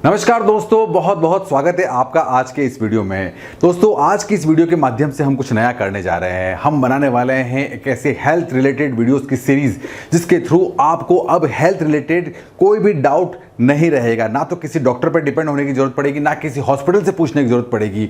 नमस्कार दोस्तों, बहुत बहुत स्वागत है आपका आज के इस वीडियो में। दोस्तों, आज की इस वीडियो के माध्यम से हम कुछ नया करने जा रहे हैं। हम बनाने वाले हैं एक ऐसे हेल्थ रिलेटेड वीडियोस की सीरीज जिसके थ्रू आपको अब हेल्थ रिलेटेड कोई भी डाउट नहीं रहेगा। ना तो किसी डॉक्टर पर डिपेंड होने की जरूरत पड़ेगी, ना किसी हॉस्पिटल से पूछने की जरूरत पड़ेगी।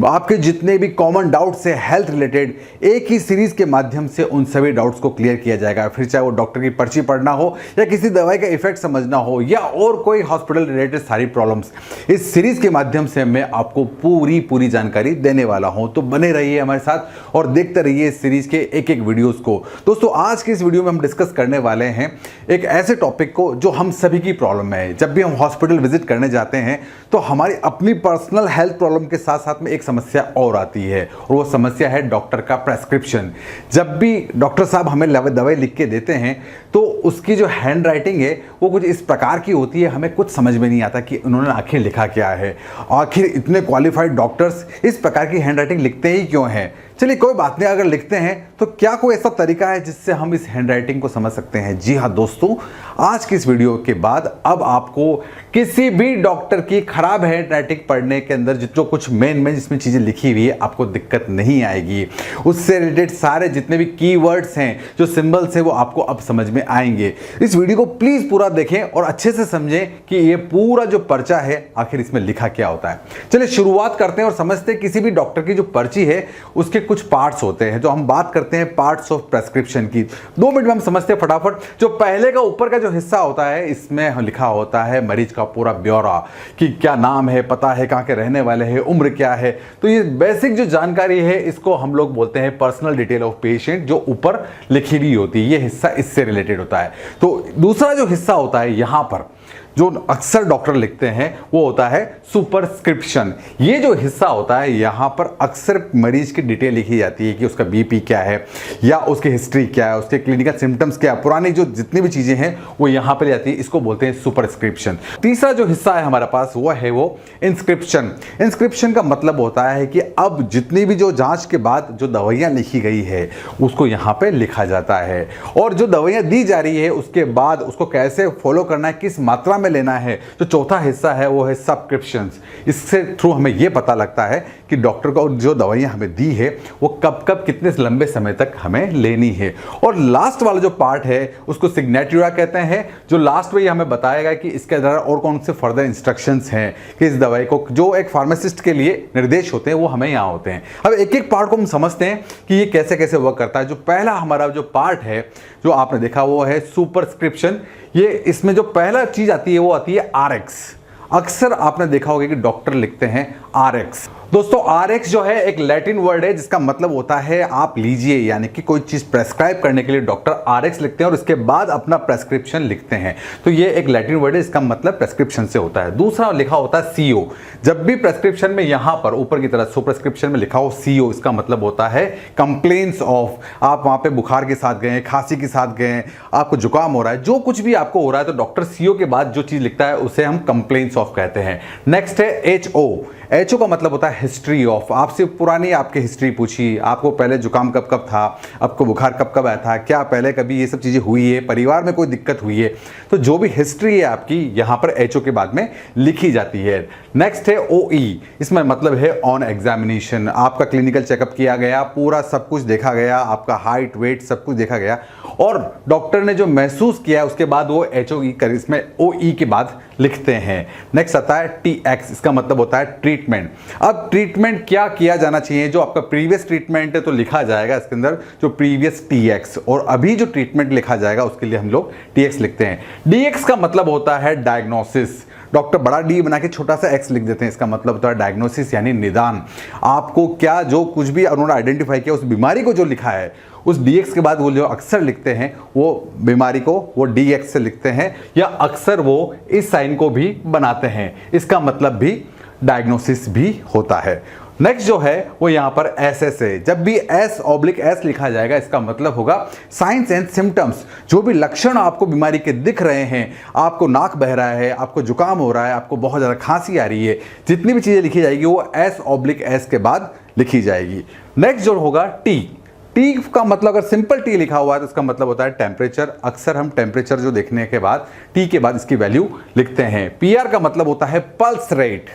आपके जितने भी कॉमन डाउट्स है हेल्थ रिलेटेड, एक ही सीरीज के माध्यम से उन सभी डाउट्स को क्लियर किया जाएगा। फिर चाहे वो डॉक्टर की पर्ची पढ़ना हो या किसी दवाई का इफेक्ट समझना हो या और कोई हॉस्पिटल रिलेटेड सारी प्रॉब्लम्स, इस सीरीज के माध्यम से मैं आपको पूरी जानकारी देने वाला हूं। तो बने रहिए हमारे साथ और देखते रहिए इस सीरीज के एक एक वीडियोस को। दोस्तों, आज की इस वीडियो में हम डिस्कस करने वाले हैं एक ऐसे टॉपिक को जो हम सभी की प्रॉब्लम है। जब भी हम हॉस्पिटल विजिट करने जाते हैं तो हमारी अपनी पर्सनल हेल्थ प्रॉब्लम के साथ साथ में एक समस्या और आती है, और वो समस्या है डॉक्टर का प्रेस्क्रिप्शन। जब भी डॉक्टर साहब हमें दवाई लिख के देते हैं तो उसकी जो हैंड राइटिंग है वो कुछ इस प्रकार की होती है, हमें कुछ समझ में नहीं आता कि उन्होंने आखिर लिखा क्या है। आखिर इतने क्वालिफाइड डॉक्टर्स इस प्रकार की हैंड राइटिंग लिखते ही क्यों हैं? चलिए कोई बात नहीं, अगर लिखते हैं तो क्या कोई ऐसा तरीका है जिससे हम इस हैंड राइटिंग को समझ सकते हैं? जी हाँ दोस्तों, आज की इस वीडियो के बाद अब आपको किसी भी डॉक्टर की खराब हैंड राइटिंग पढ़ने के अंदर जो कुछ मेन जिसमें चीजें लिखी हुई है आपको दिक्कत नहीं आएगी। उससे रिलेटेड सारे जितने भी कीवर्ड्स हैं, जो सिंबल्स हैं, वो आपको अब समझ में आएंगे। इस वीडियो को प्लीज पूरा देखें और अच्छे से समझें कि ये पूरा जो पर्चा है आखिर इसमें लिखा क्या होता है। चलिए शुरुआत करते हैं और समझते हैं किसी भी डॉक्टर की जो पर्ची है उसके कुछ पार्ट्स होते हैं। तो हम बात करते हैं पार्ट्स ऑफ प्रेस्क्रिप्शन की। 2 मिनट में हम समझते हैं फटाफट। जो पहले का ऊपर का जो हिस्सा होता है इसमें लिखा होता है मरीज का पूरा ब्यौरा, कि क्या नाम है, पता है, कहां के रहने वाले हैं, उम्र क्या है। तो ये बेसिक जो जानकारी है इसको हम लोग बोलते हैं पर्सनल डिटेल ऑफ पेशेंट, जो ऊपर लिखी हुई होती है। ये हिस्सा इससे रिलेटेड होता है। तो दूसरा जो हिस्सा होता है यहां पर जो अक्सर डॉक्टर लिखते हैं वो होता है सुपरस्क्रिप्शन। ये जो हिस्सा होता है यहां पर अक्सर मरीज की डिटेल लिखी जाती है कि उसका बीपी क्या है या उसकी हिस्ट्री क्या है, उसके क्लिनिकल सिम्टम्स क्या है, पुरानी जो जितनी भी चीजें हैं वो यहां पर जाती है। इसको बोलते हैं सुपरस्क्रिप्शन। तीसरा जो हिस्सा है हमारे पास वो है वो इंस्क्रिप्शन। इंस्क्रिप्शन का मतलब होता है कि अब जितनी भी जो जांच के बाद जो दवाइयां लिखी गई है उसको यहां पे लिखा जाता है, और जो दवाइयां दी जा रही है उसके बाद उसको कैसे फॉलो करना है, किस मात्रा में लेना है। जो चौथा हिस्सा है वो है सब्सक्रिप्शंस। इससे थ्रू हमें यह पता लगता है कि डॉक्टर को जो दवाइयां हमें दी है वो कब कब कितने लंबे समय तक हमें लेनी है। और लास्ट वाला जो पार्ट है उसको सिग्नेचर कहते हैं, जो लास्ट में हमें बताएगा कि इसके अंदर और कौन से फर्दर इंस्ट्रक्शंस हैं कि इस दवाई को, जो एक फार्मासिस्ट के लिए निर्देश होते हैं वो हमें यहाँ होते हैं। अब एक एक पार्ट को हम समझते हैं कि ये कैसे कैसे वर्क करता है। जो पहला हमारा जो पार्ट है जो आपने देखा वो है सुपरस्क्रिप्शन। ये इसमें जो पहला चीज आती है वो आती है RX। अक्सर आपने देखा होगा कि डॉक्टर लिखते हैं RX। दोस्तों, RX जो है एक लैटिन वर्ड है जिसका मतलब होता है आप लीजिए, यानी कि कोई चीज प्रेस्क्राइब करने के लिए डॉक्टर RX लिखते हैं और उसके बाद अपना प्रेस्क्रिप्शन लिखते हैं। तो ये एक लैटिन वर्ड है, इसका मतलब प्रेस्क्रिप्शन से होता है। दूसरा लिखा होता है CO। जब भी प्रेस्क्रिप्शन में यहां पर ऊपर की तरफ सुपरस्क्रिप्शन में लिखा हो CO, इसका मतलब होता है कंप्लेंट्स ऑफ। आप वहां पे बुखार के साथ गए, खांसी के साथ गए, आपको जुकाम हो रहा है, जो कुछ भी आपको हो रहा है, तो डॉक्टर CO के बाद जो चीज लिखता है उसे हम कंप्लेंट्स ऑफ कहते हैं। नेक्स्ट है HO का मतलब होता है हिस्ट्री ऑफ। आपसे पुरानी आपकी हिस्ट्री पूछी, आपको पहले जुकाम कब कब था, आपको बुखार कब कब आया था, क्या पहले कभी ये सब चीज़ें हुई है, परिवार में कोई दिक्कत हुई है। तो जो भी हिस्ट्री है आपकी यहाँ पर HO के बाद में लिखी जाती है। नेक्स्ट है OE। इसमें मतलब है ऑन एग्जामिनेशन। आपका क्लिनिकल चेकअप किया गया, पूरा सब कुछ देखा गया, आपका हाइट वेट सब कुछ देखा गया और डॉक्टर ने जो महसूस किया उसके बाद वो HOE कर इसमें OE के बाद लिखते हैं। नेक्स्ट आता है TX। इसका मतलब होता है ट्रीटमेंट। अब ट्रीटमेंट क्या किया जाना चाहिए, जो आपका प्रीवियस ट्रीटमेंट है तो लिखा जाएगा इसके अंदर जो प्रीवियस TX, और अभी जो ट्रीटमेंट लिखा जाएगा उसके लिए हम लोग TX लिखते हैं। DX का मतलब होता है डायग्नोसिस। डॉक्टर बड़ा D बना के छोटा सा X लिख देते हैं, इसका मतलब होता है डायग्नोसिस यानी निदान। आपको क्या जो कुछ भी उन्होंने आइडेंटिफाई किया उस बीमारी को जो लिखा है उस DX के बाद वो जो अक्सर लिखते हैं वो बीमारी को वो DX से लिखते हैं, या अक्सर वो इस साइन को भी बनाते हैं। इसका मतलब भी डायग्नोसिस भी होता है। नेक्स्ट जो है वो यहां पर SS है। जब भी S/S लिखा जाएगा इसका मतलब होगा साइंस एंड सिम्टम्स। जो भी लक्षण आपको बीमारी के दिख रहे हैं, आपको नाक बह रहा है, आपको जुकाम हो रहा है, आपको बहुत ज़्यादा खांसी आ रही है, जितनी भी चीज़ें लिखी जाएगी वो S/S के बाद लिखी जाएगी। नेक्स्ट जो होगा T टी का मतलब अगर सिंपल टी लिखा हुआ है तो इसका मतलब होता है टेम्परेचर। अक्सर हम टेम्परेचर जो देखने के बाद टी के बाद इसकी वैल्यू लिखते हैं। पी आर का मतलब होता है पल्स रेट।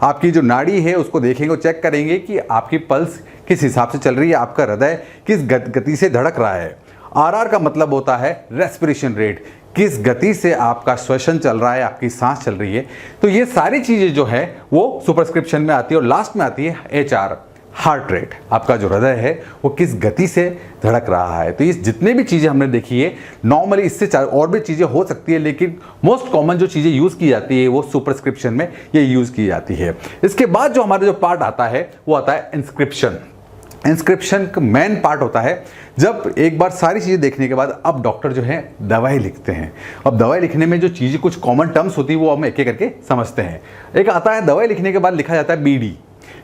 आपकी जो नाड़ी है उसको देखेंगे और चेक करेंगे कि आपकी पल्स किस हिसाब से चल रही है, आपका हृदय किस गति से धड़क रहा है। आर आर का मतलब होता है रेस्पिरेशन रेट, किस गति से आपका श्वसन चल रहा है, आपकी सांस चल रही है। तो ये सारी चीज़ें जो है वो सुपरस्क्रिप्शन में आती है। और लास्ट में आती है एच आर, हार्ट रेट, आपका जो हृदय है वो किस गति से धड़क रहा है। तो ये जितने भी चीज़ें हमने देखी है, नॉर्मली इससे और भी चीज़ें हो सकती है, लेकिन मोस्ट कॉमन जो चीज़ें यूज़ की जाती है वो सुपरस्क्रिप्शन में ये यूज़ की जाती है। इसके बाद जो हमारा जो पार्ट आता है वो आता है इंस्क्रिप्शन। इंस्क्रिप्शन का मेन पार्ट होता है जब एक बार सारी चीज़ें देखने के बाद अब डॉक्टर जो है दवाई लिखते हैं। अब दवाई लिखने में जो चीज़ें कुछ कॉमन टर्म्स होती है वो हम एक एक करके समझते हैं। एक आता है दवाई लिखने के बाद लिखा जाता है बीडी।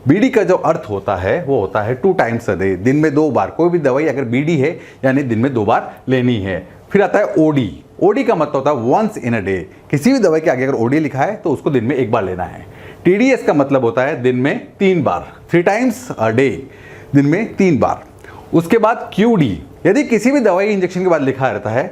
बीडी का जो अर्थ होता है वो होता है 2 टाइम्स अ डे, दिन में 2 बार। कोई भी दवाई अगर बीडी है यानी दिन में 2 बार लेनी है। फिर आता है ओडी। ओडी का मतलब होता है वंस इन अ डे। किसी भी दवाई के आगे अगर ओडी लिखा है तो उसको दिन में 1 बार लेना है। टीडीएस का मतलब होता है दिन में 3 बार, 3 टाइम्स अ डे, दिन में 3 बार। उसके बाद क्यूडी, यदि किसी भी दवाई इंजेक्शन के बाद लिखा रहता है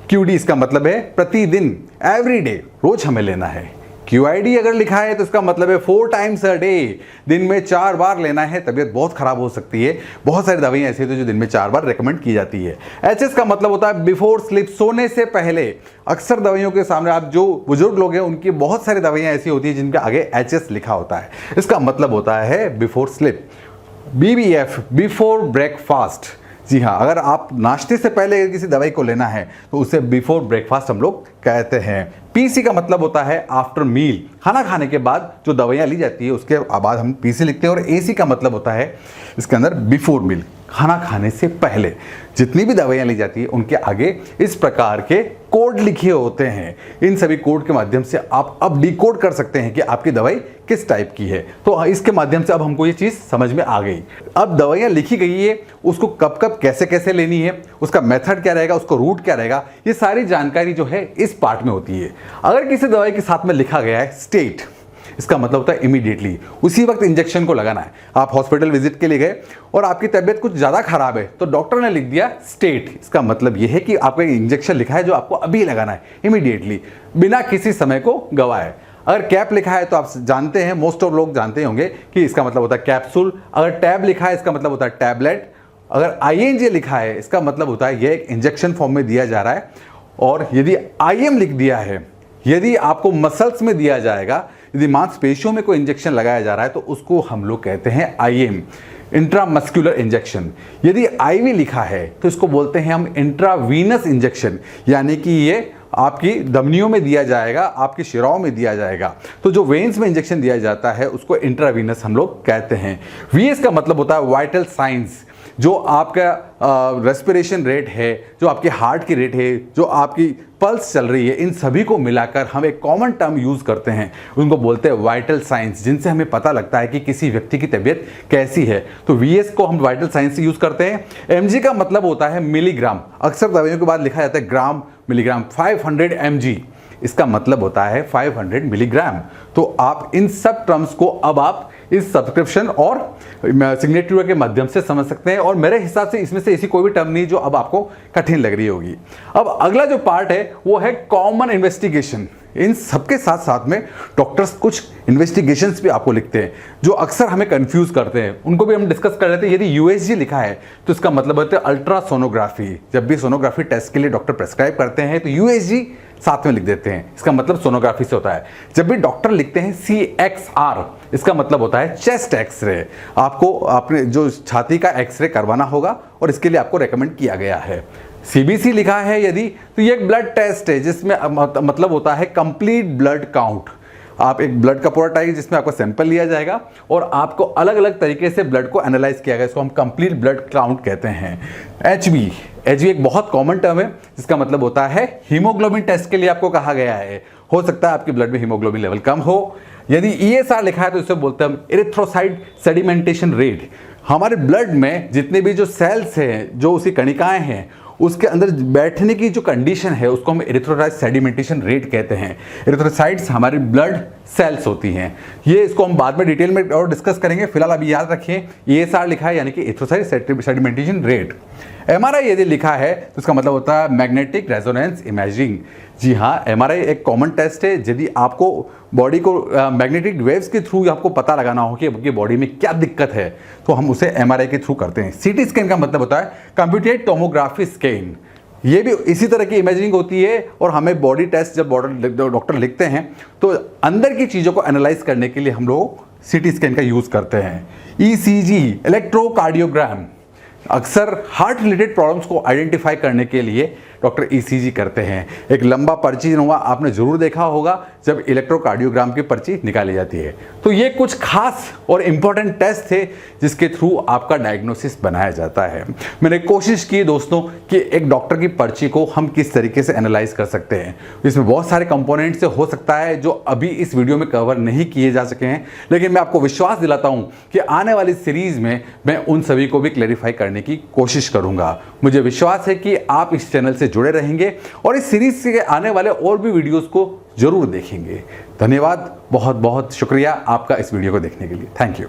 क्यूडी, इसका मतलब है प्रतिदिन, एवरी डे, रोज हमें लेना है। क्यूआईडी अगर लिखा है तो इसका मतलब है 4 टाइम्स अ डे, दिन में 4 बार लेना है। तबीयत बहुत खराब हो सकती है, बहुत सारी दवाइयाँ ऐसी होती है जो दिन में 4 बार रेकमेंड की जाती है। एचएस का मतलब होता है बिफोर स्लीप, सोने से पहले। अक्सर दवाइयों के सामने आप जो बुजुर्ग लोग हैं उनकी बहुत सारी दवाइयाँ ऐसी होती है जिनके आगे एचएस लिखा होता है, इसका मतलब होता है before sleep. BBF, before breakfast. जी हाँ, अगर आप नाश्ते से पहले किसी दवाई को लेना है तो उसे बिफोर ब्रेकफास्ट हम लोग कहते हैं। पीसी का मतलब होता है आफ्टर मील, खाना खाने के बाद जो दवाइयाँ ली जाती है उसके बाद हम पीसी लिखते हैं। और एसी का मतलब होता है इसके अंदर बिफोर मील, खाना खाने से पहले जितनी भी दवाइयाँ ली जाती है उनके आगे इस प्रकार के कोड लिखे होते हैं। इन सभी कोड के माध्यम से आप अब डिकोड कर सकते हैं कि आपकी दवाई किस टाइप की है। तो इसके माध्यम से अब हमको ये चीज़ समझ में आ गई। अब दवाइयाँ लिखी गई है, उसको कब कब कैसे कैसे लेनी है, उसका मेथड क्या रहेगा, उसका रूट क्या रहेगा, ये सारी जानकारी जो है इस पार्ट में होती है। अगर किसी दवाई के साथ में लिखा गया है स्टेट, इसका मतलब होता है इमीडिएटली, उसी वक्त इंजेक्शन को लगाना है। आप हॉस्पिटल विजिट के लिए गए और आपकी तबीयत कुछ ज़्यादा खराब है तो डॉक्टर ने लिख दिया स्टेट, इसका मतलब यह है कि आपका इंजेक्शन लिखा है जो आपको अभी लगाना है इमीडिएटली, बिना किसी समय को गवाए। अगर कैप लिखा है तो आप जानते हैं, मोस्ट ऑफ लोग जानते होंगे कि इसका मतलब होता है कैप्सूल। अगर टैब लिखा है इसका मतलब होता है टैबलेट। अगर आईएनजे लिखा है इसका मतलब होता है यह एक इंजेक्शन फॉर्म में दिया जा रहा है। और यदि आईएम लिख दिया है, यदि आपको मसल्स में दिया जाएगा, यदि मांसपेशियों में कोई इंजेक्शन लगाया जा रहा है तो उसको हम लोग कहते हैं आईएम, इंट्रामस्कुलर इंजेक्शन। यदि आईवी लिखा है तो इसको बोलते हैं हम इंट्रावीनस इंजेक्शन, यानी कि ये आपकी धमनियों में दिया जाएगा, आपकी शिराओं में दिया जाएगा। तो जो वेन्स में इंजेक्शन दिया जाता है उसको इंट्रावीनस हम लोग कहते हैं। वीएस का मतलब होता है वाइटल साइंस, जो आपका रेस्पिरेशन रेट है, जो आपके हार्ट की रेट है, जो आपकी पल्स चल रही है, इन सभी को मिलाकर हम एक कॉमन टर्म यूज़ करते हैं, उनको बोलते हैं वाइटल साइंस, जिनसे हमें पता लगता है कि किसी व्यक्ति की तबीयत कैसी है। तो वीएस को हम वाइटल साइंस से यूज़ करते हैं। एमजी का मतलब होता है मिलीग्राम, अक्सर दवाइयों के बाद लिखा जाता है ग्राम, मिलीग्राम। 500 mg, इसका मतलब होता है 500 मिलीग्राम। तो आप इन सब टर्म्स को अब आप इस सब्सक्रिप्शन और सिग्नेचर के माध्यम से समझ सकते हैं। और मेरे हिसाब से इसमें से ऐसी कोई भी टर्म नहीं जो अब आपको कठिन लग रही होगी। अब अगला जो पार्ट है वो है कॉमन इन्वेस्टिगेशन। इन सबके साथ साथ में डॉक्टर्स कुछ इन्वेस्टिगेशंस भी आपको लिखते हैं जो अक्सर हमें कंफ्यूज करते हैं, उनको भी हम डिस्कस कर लेते हैं। यदि यूएसजी लिखा है तो इसका मतलब होता है अल्ट्रासोनोग्राफी। जब भी सोनोग्राफी टेस्ट के लिए डॉक्टर प्रेस्क्राइब करते हैं तो यूएसजी साथ में लिख देते हैं, इसका मतलब सोनोग्राफी से होता है। जब भी डॉक्टर लिखते हैं CXR, इसका मतलब होता है चेस्ट एक्सरे। आपको आपने जो छाती का एक्सरे करवाना होगा और इसके लिए आपको रेकमेंड किया गया है। CBC लिखा है यदि, तो ये एक ब्लड टेस्ट है जिसमें मतलब होता है कंप्लीट ब्लड काउंट। आप एक ब्लड का पूरा टाइप जिसमें आपका सैंपल लिया जाएगा और आपको अलग अलग तरीके से ब्लड को एनालाइज किया गया, इसको हम कंप्लीट ब्लड काउंट कहते हैं। HB एक बहुत कॉमन टर्म है जिसका मतलब होता है हीमोग्लोबिन टेस्ट के लिए आपको कहा गया है। हो सकता है आपके ब्लड में हीमोग्लोबिन लेवल कम हो। यदि ESR लिखा है तो इसे बोलते हैं हम इरिथ्रोसाइट सेडिमेंटेशन रेट। हमारे ब्लड में जितने भी जो सेल्स हैं, जो उसकी कणिकाएं हैं, उसके अंदर बैठने की जो कंडीशन है उसको हम एरिथ्रोसाइट सेडिमेंटेशन रेट कहते हैं। एरिथ्रोसाइट्स हमारी ब्लड सेल्स होती हैं, ये इसको हम बाद में डिटेल में और डिस्कस करेंगे। फिलहाल अभी याद रखिए ESR लिखा है यानी कि एरिथ्रोसाइट सेडिमेंटेशन रेट। MRI यदि लिखा है तो इसका मतलब होता है मैग्नेटिक रेजोनेंस इमेजिंग। जी हाँ, MRI एक कॉमन टेस्ट है। यदि आपको बॉडी को मैग्नेटिक वेव्स के थ्रू आपको पता लगाना हो कि आपकी बॉडी में क्या दिक्कत है तो हम उसे MRI के थ्रू करते हैं। CT स्कैन का मतलब होता है कंप्यूटेड टोमोग्राफी स्कैन, ये भी इसी तरह की इमेजिंग होती है। और हमें बॉडी टेस्ट जब डॉक्टर लिखते हैं तो अंदर की चीज़ों को एनालाइज करने के लिए हम लोग CT स्कैन का यूज़ करते हैं। ECG इलेक्ट्रोकार्डियोग्राम अक्सर हार्ट रिलेटेड प्रॉब्लम्स को आइडेंटिफाई करने के लिए डॉक्टर ECG करते हैं। एक लंबा पर्ची नुमा आपने जरूर देखा होगा जब इलेक्ट्रोकार्डियोग्राम की पर्ची निकाली जाती है। तो ये कुछ खास और इम्पोर्टेंट टेस्ट थे जिसके थ्रू आपका डायग्नोसिस बनाया जाता है। मैंने कोशिश की दोस्तों कि एक डॉक्टर की पर्ची को हम किस तरीके से एनालाइज कर सकते हैं। इसमें बहुत सारे कंपोनेंट से हो सकता है जो अभी इस वीडियो में कवर नहीं किए जा सके हैं, लेकिन मैं आपको विश्वास दिलाता हूं कि आने वाली सीरीज में मैं उन सभी को भी क्लैरिफाई करने की कोशिश करूंगा। मुझे विश्वास है कि आप इस चैनल से जुड़े रहेंगे और इस सीरीज से आने वाले और भी वीडियोस को जरूर देखेंगे। धन्यवाद, बहुत बहुत शुक्रिया आपका इस वीडियो को देखने के लिए। Thank you.